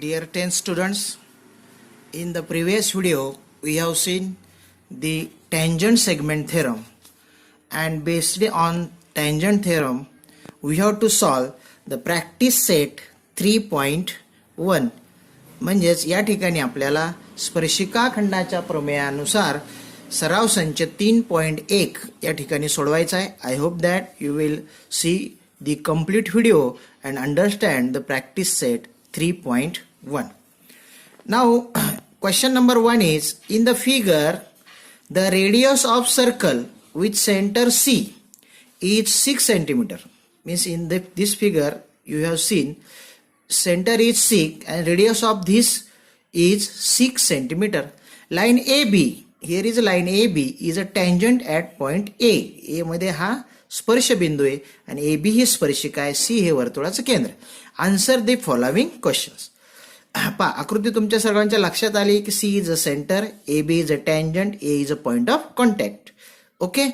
Dear 10 students, in the previous video we have seen the tangent segment theorem, and based on tangent theorem we have to solve the practice set 3.1. म्हणजेच या ठिकाणी आपल्याला स्पर्शिका खंडाच्या प्रमेयानुसार सराव संच 3.1 या ठिकाणी सोडवायचा आहे. I hope that you will see the complete video and understand the practice set 3.1. Now question number 1 is, in the figure the radius of circle with center C is 6 centimeter. Means in this figure you have seen center is 6 and radius of this is 6 centimeter. Line AB, here is a line AB is a tangent at point A. A मध्ये हा स्पर्श बिंदू आहे आणि A B ही स्पर्शिका आहे, सी हे वर्तुळाचं केंद्र. Answer the following questions. पहा आकृती तुमच्या सर्वांच्या लक्षात आली की C is a centre, A B is a tangent, A is a point of contact. Okay,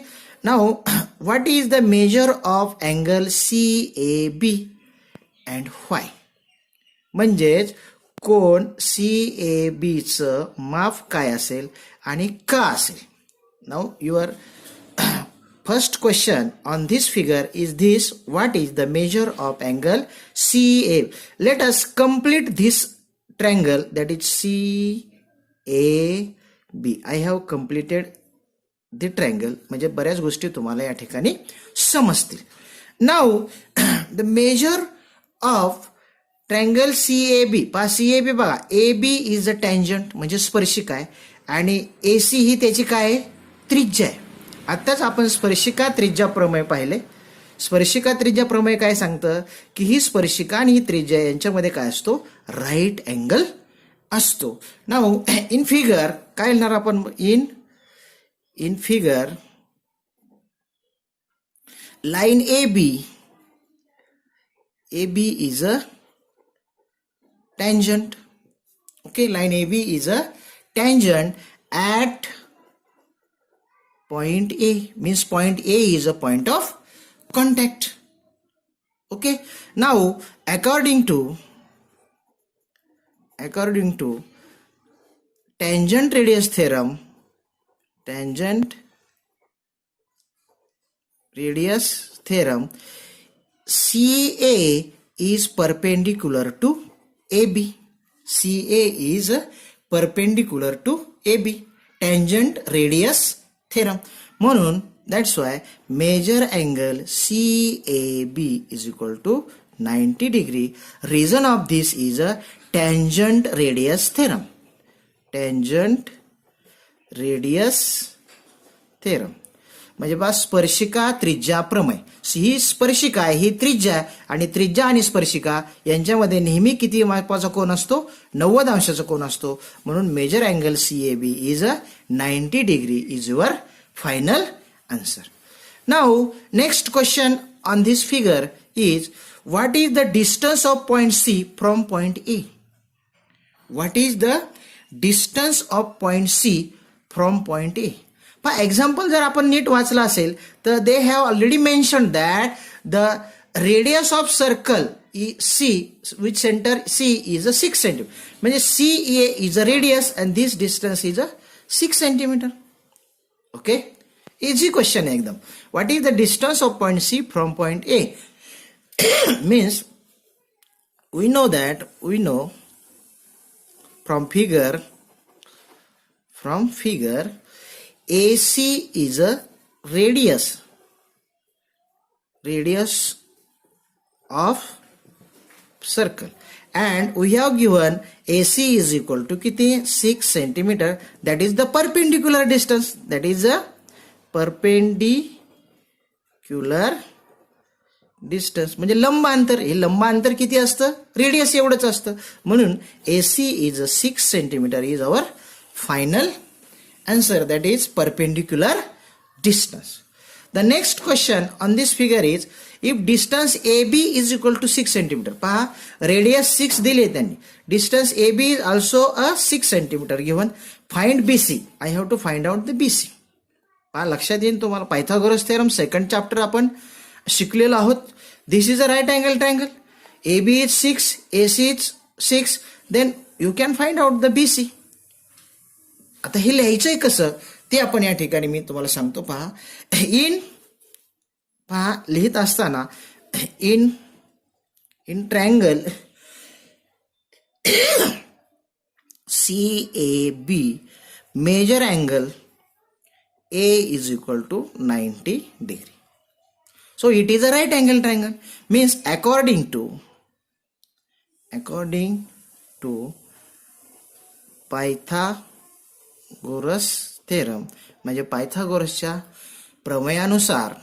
now what is the measure of angle C A B and why? म्हणजेच कोन सी ए बीचं माप काय असेल आणि का असेल? Now your first question on this figure is this: what is the measure of angle CA? Let us complete this triangle, that is CAB. I have completed the triangle. म्हणजे बऱ्याच गोष्टी तुम्हाला या ठिकाणी समजतील. Now the measure of triangle CAB. पहा CAB बघा, AB is a tangent म्हणजे स्पर्शिका आहे आणि AC ही त्याची काय आहे? त्रिज्या आहे. आत्ताच आपण स्पर्शिका त्रिज्या प्रमेय पाहिले. स्पर्शिका त्रिज्या प्रमेय काय सांगतं की ही स्पर्शिका आणि ही त्रिज्या यांच्यामध्ये काय असतो? राईट अँगल असतो. नाउ इन फिगर काय लिहिणार आपण? In figure line A B is a tangent. Okay, line AB is a tangent at point A, means point A is a point of contact. Okay, now according to tangent radius theorem, CA is perpendicular to AB. CA is perpendicular to AB. Tangent radius theorem. म्हणून that's why measure angle CAB is equal to 90 degree. Reason of this is a tangent radius theorem. Tangent radius theorem. म्हणजे बा स्पर्शिका त्रिज्या प्रमेय. ही स्पर्शिका आहे, ही त्रिज्या आहे आणि त्रिज्या आणि स्पर्शिका यांच्यामध्ये नेहमी किती मापाचा कोन असतो? 90 अंशाचा कोन असतो. म्हणून major angle CAB is a 90 degree is your final answer. Now next question on this figure is, what is the distance of point C from point A? What is the distance of point C from point A? पण example जर आपण नीट वाचला असेल तर they have already mention that the radius of circle C with centre C is a 6 centimetre. म्हणजे CA is a radius and this distance is a 6 centimetre. Okay, easy question आहे एकदम. What is the distance of point C from point A? Means we know from figure AC is a radius of circle and we have given AC is equal to किती? 6 centimeter. That is the perpendicular distance. That is a perpendicular distance. म्हणजे लंब अंतर. हे लंब अंतर किती असतं? Radius एवढंच असतं. म्हणून AC is a 6 centimeter is our final answer, that is perpendicular distance. The next question on this figure is, if distance AB is equal to 6 centimeter. पहा radius 6 दिले त्यांनी. Distance AB is also a 6 centimeter given. Find BC. I have to find out the BC. पहा लक्षात येईल तुम्हाला Pythagoras theorem second chapter आपण शिकलेलो आहोत. This is a right angle triangle. AB is 6, AC is 6, then you can find out the BC. आता हे लिहायचंय कसं ते आपण या ठिकाणी मी तुम्हाला सांगतो. पहा, लिहित असताना in triangle CAB major angle A is equal to 90 degree. So it is a right angle triangle. Means according to Pythagoras theorem, म्हणजे पायथागोरसच्या प्रमेयानुसार,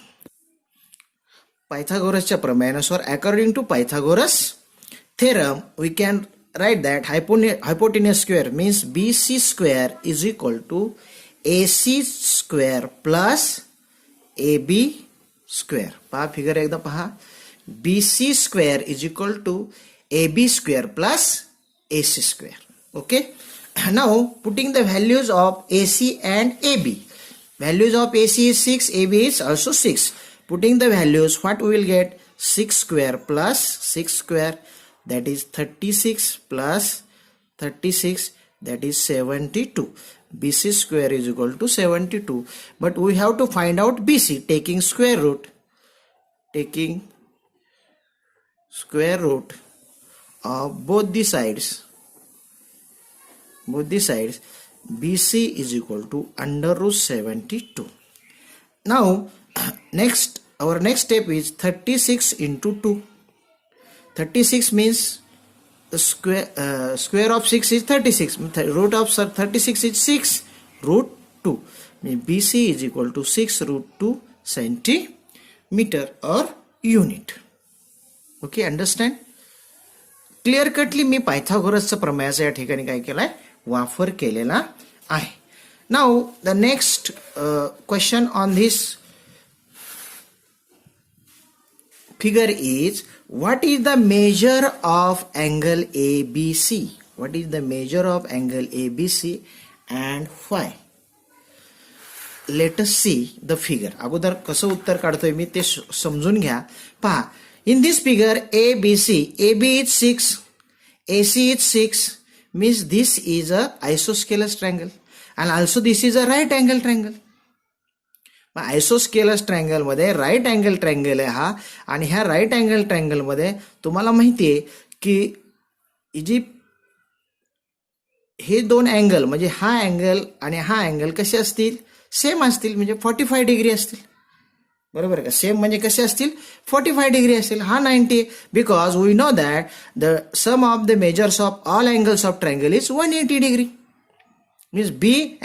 according to Pythagoras theorem, we can write that hypotenuse square means BC square is equal to AC square plus AB square. पहा figure एकदा पहा, BC square is equal to AB square plus AC square. Okay. Now putting the values of AC and AB. Values of AC is 6, AB is also 6. Putting the values, what we will get? 6 square plus 6 square, that is 36 plus 36, that is 72. BC square is equal to 72. But we have to find out BC taking square root. Of both the sides. BC is equal to under root 72. Now our next step is 36 into 2. 36 means the square of 6 is 36. Root of 36 is 6 root 2. BC is equal to 6 root 2 centimeter or unit. Okay, understand? Clear कटली मी पायथागोरसचा प्रमेयाचा या ठिकाणी काय केलाय, वापर केलेला आहे. Now the next question on this figure is, what is the measure of angle ABC? What is the measure of angle ABC and why? Let us see the figure. अगोदर कसं उत्तर काढतोय मी ते समजून घ्या. पहा, in this figure ABC, AB is 6, AC is 6, means this is a isosceles triangle and also this is a right angle triangle. Isosceles triangle मध्ये right angle triangle आहे हा, आणि ह्या राईट अँगल ट्रायंगल मध्ये तुम्हाला माहिती आहे की हे दोन अँगल म्हणजे हा अँगल आणि हा अँगल कसे असतील, सेम असतील, म्हणजे 45 डिग्री असतील. बरोबर का? सेम म्हणजे कसे असतील, 45 डिग्री असतील. हा 90, because we know that the sum of the measures of all angles of triangle is 180 degree. Means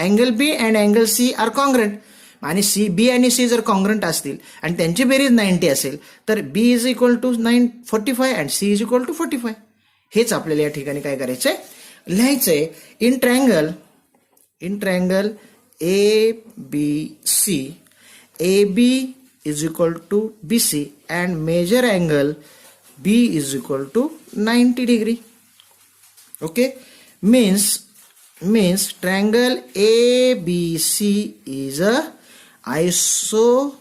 angle B and angle C are congruent, आणि बी आणि सी जर कॉन्ग्रंट असतील आणि त्यांची बेरीज 90 असेल तर B is equal to 45 and C is equal to 45. हेच आपल्याला या ठिकाणी काय करायचंय, लिहायचंय. In triangle A B C, A B is equal to B C and measure angle B is equal to 90 degree. Okay, means triangle ABC is a isosceles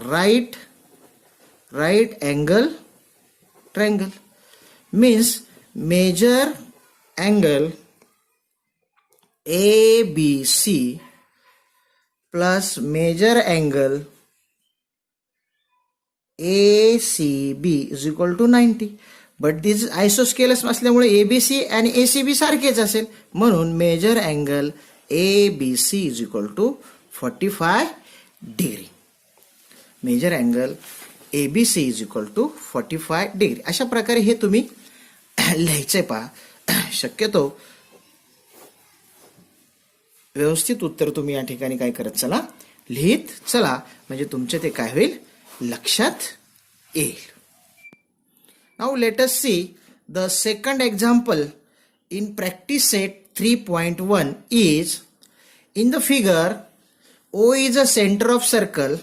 right angle triangle. Means measure angle ABC plus measure angle ACB is equal to 90. But this isosceles असल्यामुळे ABC आणि ACB सारखेच असेल, म्हणून major angle ABC is equal to 45 degree. Measure angle ABC is equal to 45 degree. अशा प्रकारे हे तुम्ही लिहायचंय. पहा, शक्यतो व्यवस्थित उत्तर तुम्ही या ठिकाणी काय करत चला, लिहित चला, म्हणजे तुमचे ते काय होईल, लक्षात येईल. Now let us see the second example in practice set 3.1 is, in the figure O is a center of circle,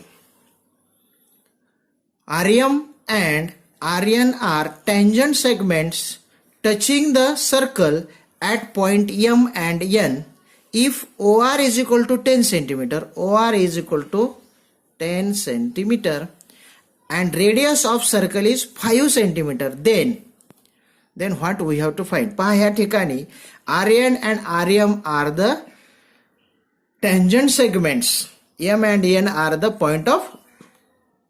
RM and RN are tangent segments touching the circle at point M and N. If OR is equal to 10 centimeter, OR is equal to 10 centimeter and radius of circle is 5 centimeter, then then what we have to find? पहा ह्या ठिकाणी RN and RM are the tangent segments. M and N are the point of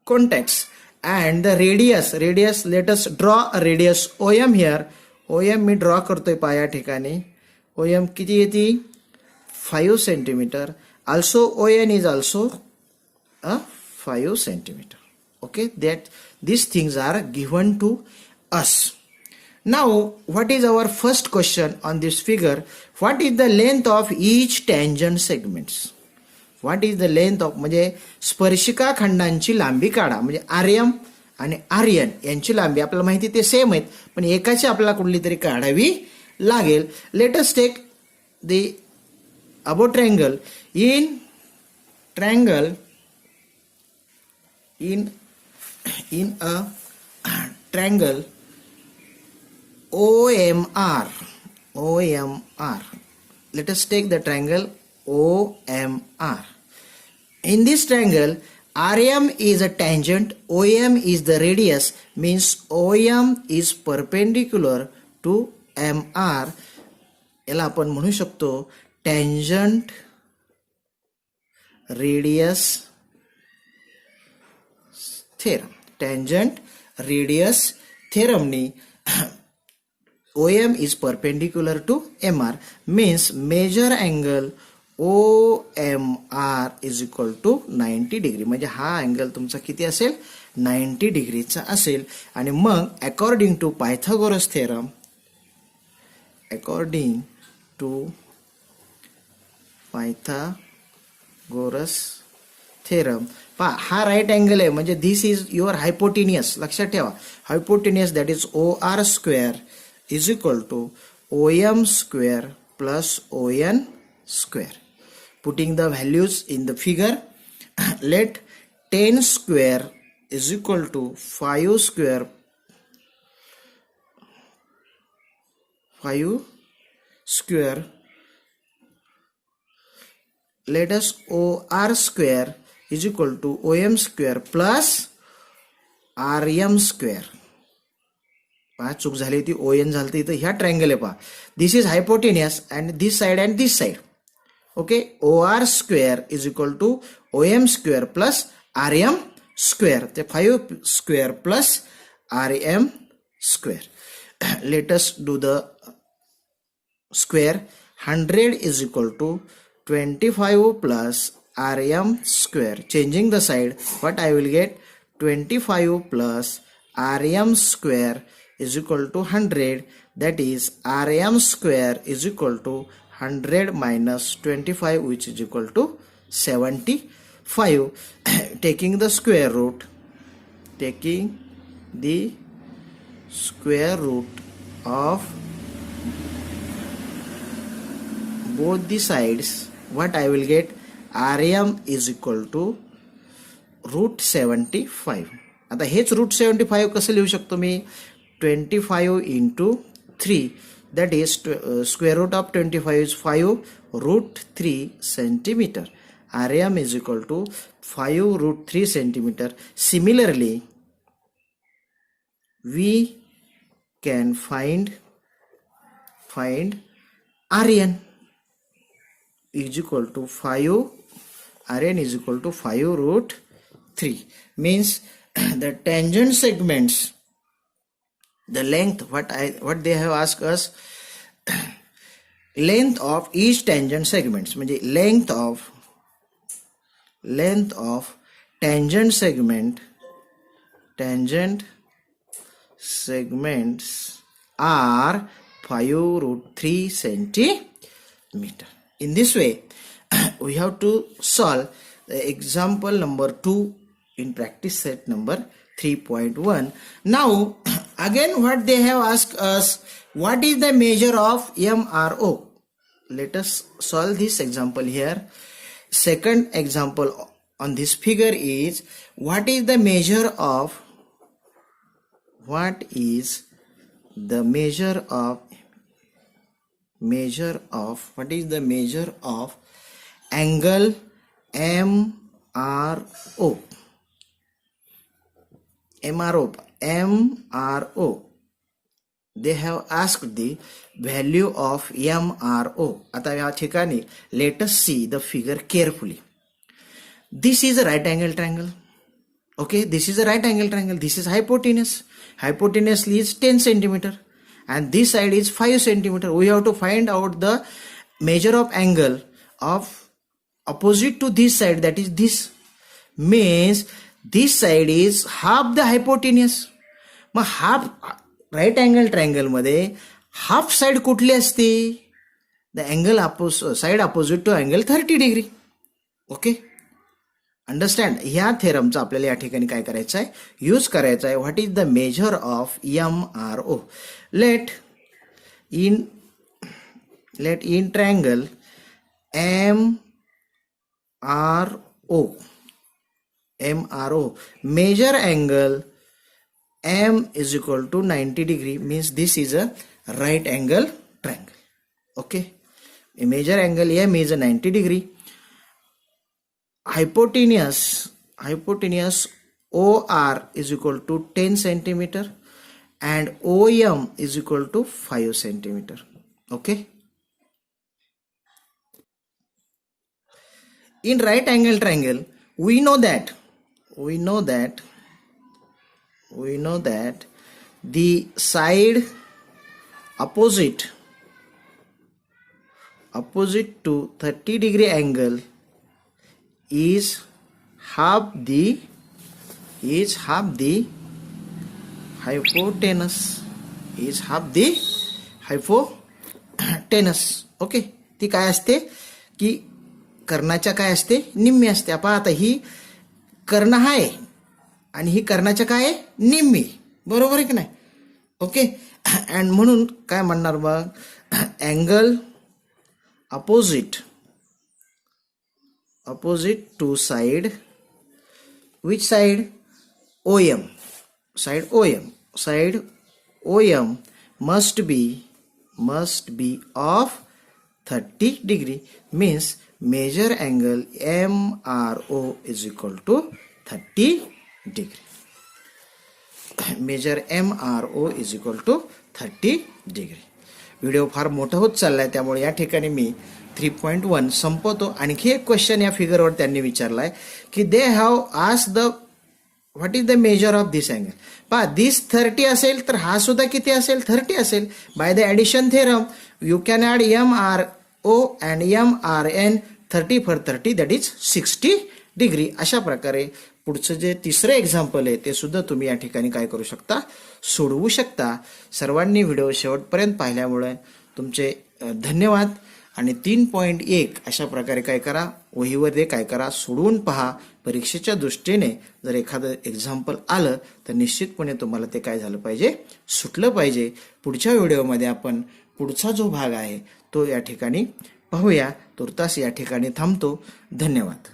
contacts. And the radius, let us draw a radius OM here. OM me draw करतोय पहा या ठिकाणी. OM किती येते? 5 centimeter. Also ON is also 5 centimeter. Okay, that these things are given to us. Now, what is our first question on this figure? What is the length of each tangent segments? What is the length of, म्हणजे स्पर्शिका खंडांची लांबी काढा. म्हणजे RM आणि आर्यन यांची लांबी आपल्याला माहिती ते सेम आहेत, पण एकाची आपल्याला कुठली तरी काढावी लागेल. Let us take the above triangle. in a triangle OMR. Let us take the triangle OMR. In this triangle, RM is a tangent, OM is the radius, means OM is perpendicular to MR. याला आपण म्हणू शकतो tangent radius theorem. Tangent radius theorem ni OM is perpendicular to MR, means measure angle OMR is equal to 90 degree. म्हणजे हा angle तुमचा किती असेल? 90 डिग्रीचा असेल. आणि मग अकॉर्डिंग टू पायथागोरस थेरम, पहा हा राईट अँगल आहे, म्हणजे दिस इज युअर हायपोटेनियस. लक्षात ठेवा, hypotenuse that is OR square is equal to OM square plus ON square. Putting the values in the figure, let 10 square is equal to 5 square let us OR square is equal to OM square plus RM square. पहा चूक झाली ती ON झाली तर ह्या triangle आहे. पहा this is hypotenuse and this side. Okay, OR square is equal to OM square plus RM square. ते 5 square plus RM square. Let us do the square. 100 is equal to 25 plus RM square. Changing the side, what I will get? 25 plus RM square is equal to 100, that is RM square is equal to 100 minus 25, which is equal to 75. Taking the square root of both the sides, what I will get? RM is equal to root 75. आता हेच root 75 कसं लिहू शकतो मी? 25 into 3, that is square root of 25 is 5 root 3 centimeter. RM is equal to 5 root 3 centimeter. Similarly, we can find RN is equal to 5 root 3, means the tangent segments, the length, what they have asked us, length of each tangent segments. म्हणजे length of tangent segments are 5 root 3 centimeter. In this way, we have to solve the example number 2 in practice set number 3.1. Now again, what they have asked us, what is the measure of MRO? Let us solve this example here. Second example on this figure is, what is the measure of angle MRO. they have asked the value of MRO. आता या ठिकाणी let us see the figure carefully. This is a right angle triangle. Okay, this is a right angle triangle. This is hypotenuse. Hypotenuse is 10 centimeter and this side is 5 centimeter. We have to find out the measure of angle of opposite to this side, that is this. Means this side is half the hypotenuse. मग half right angle triangle मध्ये half side कुठली असते? The angle side opposite to angle 30 degree. Okay, understand. ह्या थेरमचा आपल्याला या ठिकाणी काय करायचं आहे, यूज करायचा आहे. What is the measure of MRO? Let in triangle MRO measure angle M is equal to 90 degree, means this is a right angle triangle. Okay, a measure angle M is a 90 degree. Hypotenuse OR is equal to 10 centimeter and OM is equal to 5 centimeter. Okay, in right angle triangle we know that the side opposite to 30 degree angle is half the hypotenuse. Okay, ती काय असते की कर्णाच्या काय असते, निम्मी असते. आपण आता ही कर्ण आहे आणि ही कर्णाच्या काय आहे, निम्मी. बरोबर आहे की नाही? ओके, अँड म्हणून काय म्हणणार मग, angle opposite to side, which side, OM, side OM must be of 30 degree, means measure angle MRO is equal to 30 degree. Measure MRO is equal to 30 degree. Video फार मोठा होत चाललाय, त्यामुळे या ठिकाणी मी 3.1 संपवतो. आणखी एक क्वेश्चन या फिगरवर त्यांनी विचारलाय की they have asked the what is the measure of this angle. पहा, दिस 30 असेल तर हा सुद्धा किती असेल, 30 असेल. By the addition theorem you can add MRO and MRN, 30 for 30 that is 60 degree. अशा प्रकारे पुढचं जे तिसरं एक्झाम्पल आहे ते सुद्धा तुम्ही या ठिकाणी काय करू शकता, सोडवू शकता. सर्वांनी व्हिडिओ शेवटपर्यंत पाहिल्यामुळे तुमचे धन्यवाद. आणि 3.1 अशा प्रकारे काय करा, वहीवर काय करा, सोडवून पहा. परीक्षेच्या दृष्टीने जर एखादं एक्झाम्पल आलं तर निश्चितपणे तुम्हाला ते काय झालं पाहिजे, सुटलं पाहिजे. पुढच्या व्हिडिओमध्ये आपण पुढचा जो भाग आहे तो या ठिकाणी पाहूया. तुर्तास या ठिकाणी थांबतो. धन्यवाद.